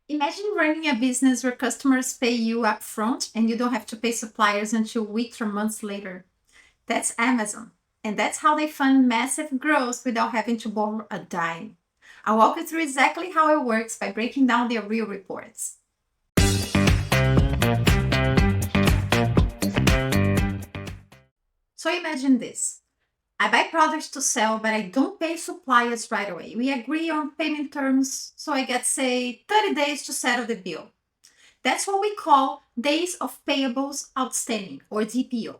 Imagine running a business where customers pay you upfront and you don't have to pay suppliers until weeks or months later. That's Amazon. And that's how they fund massive growth without having to borrow a dime. I'll walk you through exactly how it works by breaking down their real reports. So imagine this. I buy products to sell, but I don't pay suppliers right away. We agree on payment terms, so I get, say, 30 days to settle the bill. That's what we call days of payables outstanding, or DPO.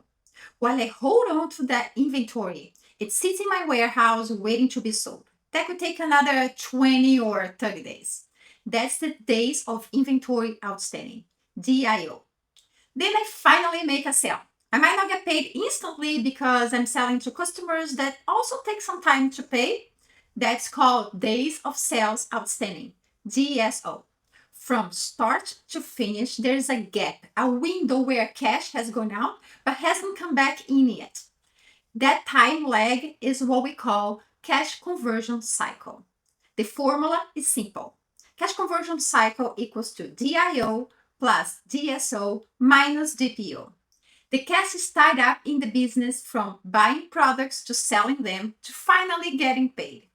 While I hold on to that inventory, it sits in my warehouse waiting to be sold. That could take another 20 or 30 days. That's the days of inventory outstanding, DIO. Then I finally make a sale. I might not get paid instantly because I'm selling to customers that also take some time to pay. That's called days of sales outstanding, DSO. From start to finish, there's a gap, a window where cash has gone out but hasn't come back in yet. That time lag is what we call cash conversion cycle. The formula is simple. Cash conversion cycle equals to DIO plus DSO minus DPO. The cash is tied up in the business from buying products to selling them to finally getting paid.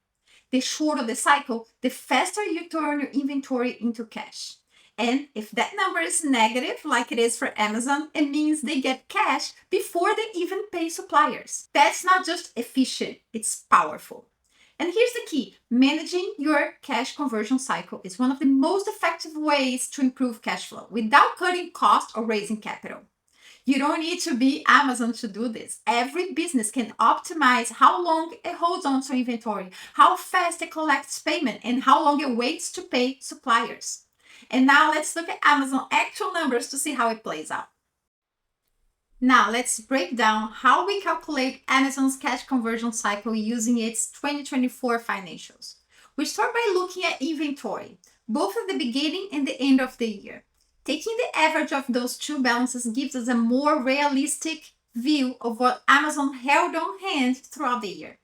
The shorter the cycle, the faster you turn your inventory into cash. And if that number is negative, like it is for Amazon, it means they get cash before they even pay suppliers. That's not just efficient, it's powerful. And here's the key. Managing your cash conversion cycle is one of the most effective ways to improve cash flow without cutting costs or raising capital. You don't need to be Amazon to do this. Every business can optimize how long it holds on to inventory, how fast it collects payment, and how long it waits to pay suppliers. And now let's look at Amazon actual numbers to see how it plays out. Now let's break down how we calculate Amazon's cash conversion cycle using its 2024 financials. We start by looking at inventory, both at the beginning and the end of the year. Taking the average of those two balances gives us a more realistic view of what Amazon held on hand throughout the year.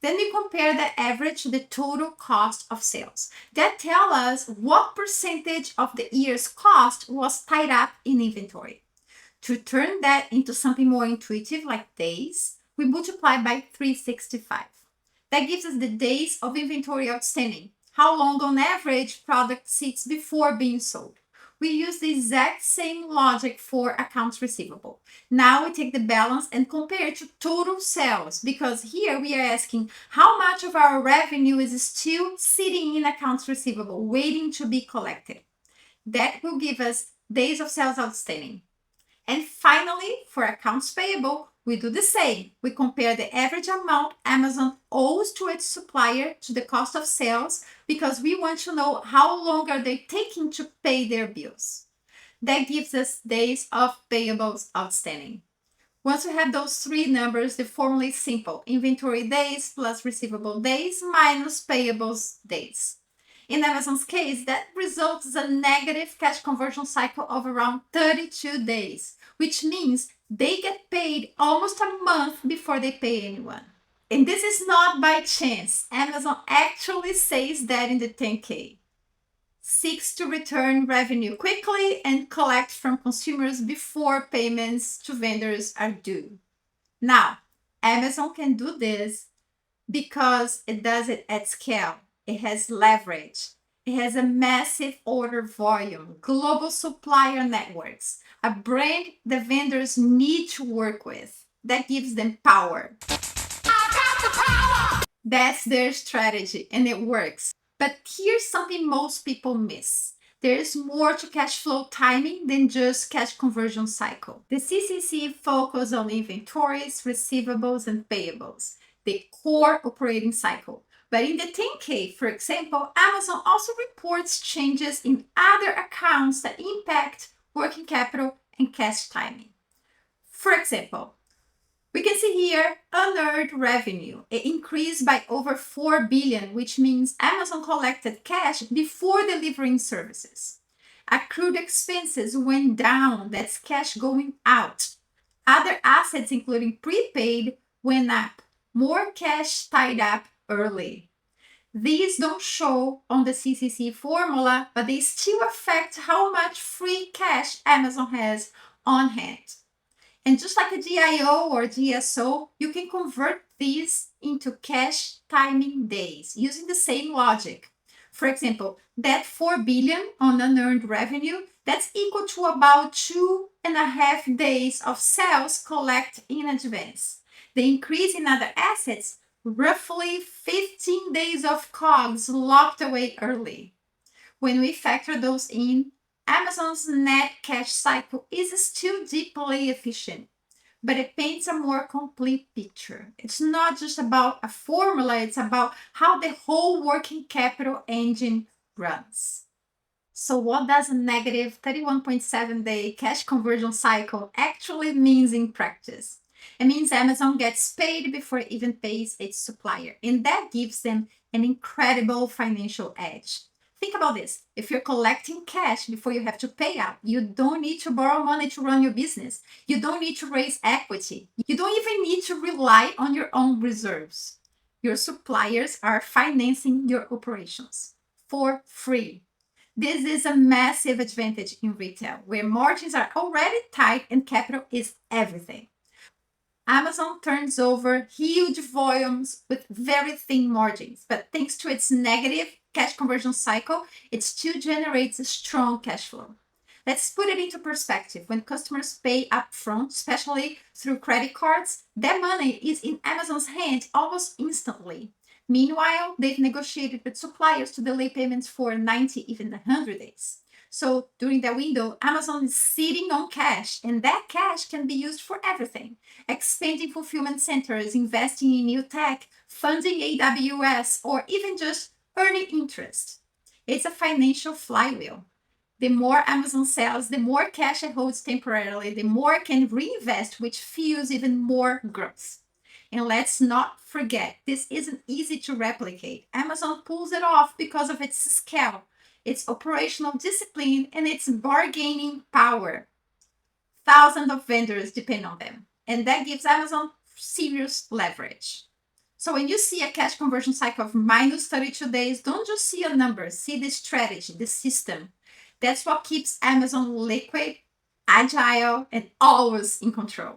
Then we compare the average to the total cost of sales. That tells us what percentage of the year's cost was tied up in inventory. To turn that into something more intuitive like days, we multiply by 365. That gives us the days of inventory outstanding, how long on average product sits before being sold. We use the exact same logic for accounts receivable. Now we take the balance and compare it to total sales because here we are asking how much of our revenue is still sitting in accounts receivable waiting to be collected. That will give us days of sales outstanding. And finally, for accounts payable, we do the same. We compare the average amount Amazon owes to its supplier to the cost of sales because we want to know how long are they taking to pay their bills. That gives us days of payables outstanding. Once we have those three numbers, the formula is simple. Inventory days plus receivable days minus payables days. In Amazon's case, that results in a negative cash conversion cycle of around 32 days, which means they get paid almost a month before they pay anyone. And this is not by chance. Amazon actually says that in the 10K. Seeks to return revenue quickly and collect from consumers before payments to vendors are due. Now, Amazon can do this because it does it at scale. It has leverage. It has a massive order volume, global supplier networks, a brand the vendors need to work with. That gives them power. I got the power! That's their strategy and it works. But here's something most people miss. There is more to cash flow timing than just cash conversion cycle. The CCC focuses on inventories, receivables, and payables, the core operating cycle. But in the 10K, for example, Amazon also reports changes in other accounts that impact working capital and cash timing. For example, we can see here unearned revenue. It increased by over 4 billion, which means Amazon collected cash before delivering services. Accrued expenses went down. That's cash going out. Other assets, including prepaid, went up. More cash tied up early. These don't show on the CCC formula, but they still affect how much free cash Amazon has on hand. And just like a DIO or DSO, you can convert these into cash timing days using the same logic. For example, that 4 billion on unearned revenue, that's equal to about 2.5 days of sales collect in advance. The increase in other assets, roughly 15 days of COGS locked away early. When we factor those in, Amazon's net cash cycle is still deeply efficient, but it paints a more complete picture. It's not just about a formula, it's about how the whole working capital engine runs. So, what does a negative 31.7-day cash conversion cycle actually means in practice? It means Amazon gets paid before it even pays its supplier, and that gives them an incredible financial edge. Think about this. If you're collecting cash before you have to pay out, you don't need to borrow money to run your business. You don't need to raise equity. You don't even need to rely on your own reserves. Your suppliers are financing your operations for free. This is a massive advantage in retail, where margins are already tight and capital is everything. Amazon turns over huge volumes with very thin margins, but thanks to its negative cash conversion cycle, it still generates a strong cash flow. Let's put it into perspective. When customers pay upfront, especially through credit cards, that money is in Amazon's hand almost instantly. Meanwhile, they've negotiated with suppliers to delay payments for 90, even 100 days. So during that window, Amazon is sitting on cash, and that cash can be used for everything: expanding fulfillment centers, investing in new tech, funding AWS, or even just earning interest. It's a financial flywheel. The more Amazon sells, the more cash it holds temporarily, the more it can reinvest, which fuels even more growth. And let's not forget, this isn't easy to replicate. Amazon pulls it off because of its scale, its operational discipline, and its bargaining power. Thousands of vendors depend on them, and that gives Amazon serious leverage. So when you see a cash conversion cycle of minus 32 days, don't just see a number, see the strategy, the system. That's what keeps Amazon liquid, agile, and always in control.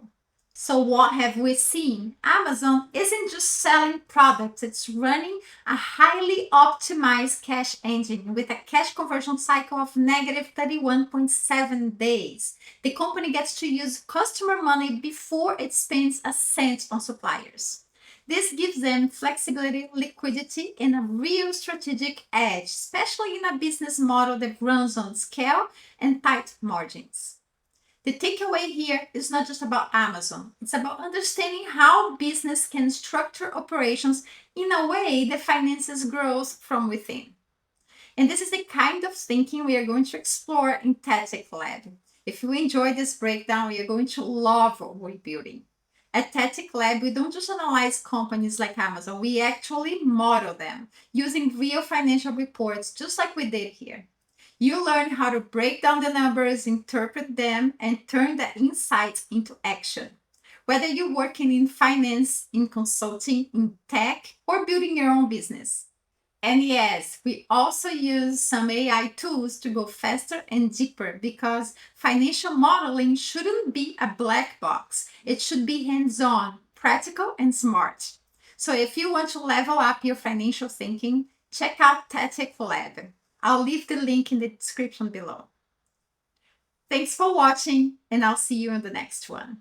So, what have we seen? Amazon isn't just selling products, it's running a highly optimized cash engine with a cash conversion cycle of negative 31.7 days. The company gets to use customer money before it spends a cent on suppliers. This gives them flexibility, liquidity, and a real strategic edge, especially in a business model that runs on scale and tight margins. The takeaway here is not just about Amazon, it's about understanding how business can structure operations in a way that finances growth from within. And this is the kind of thinking we are going to explore in Tactic Lab. If you enjoyed this breakdown, you're going to love what we're building. At Tactic Lab, we don't just analyze companies like Amazon, we actually model them using real financial reports, just like we did here. You learn how to break down the numbers, interpret them, and turn the insights into action. Whether you're working in finance, in consulting, in tech, or building your own business. And yes, we also use some AI tools to go faster and deeper, because financial modeling shouldn't be a black box. It should be hands-on, practical, and smart. So if you want to level up your financial thinking, check out Tactic Lab. I'll leave the link in the description below. Thanks for watching, and I'll see you in the next one.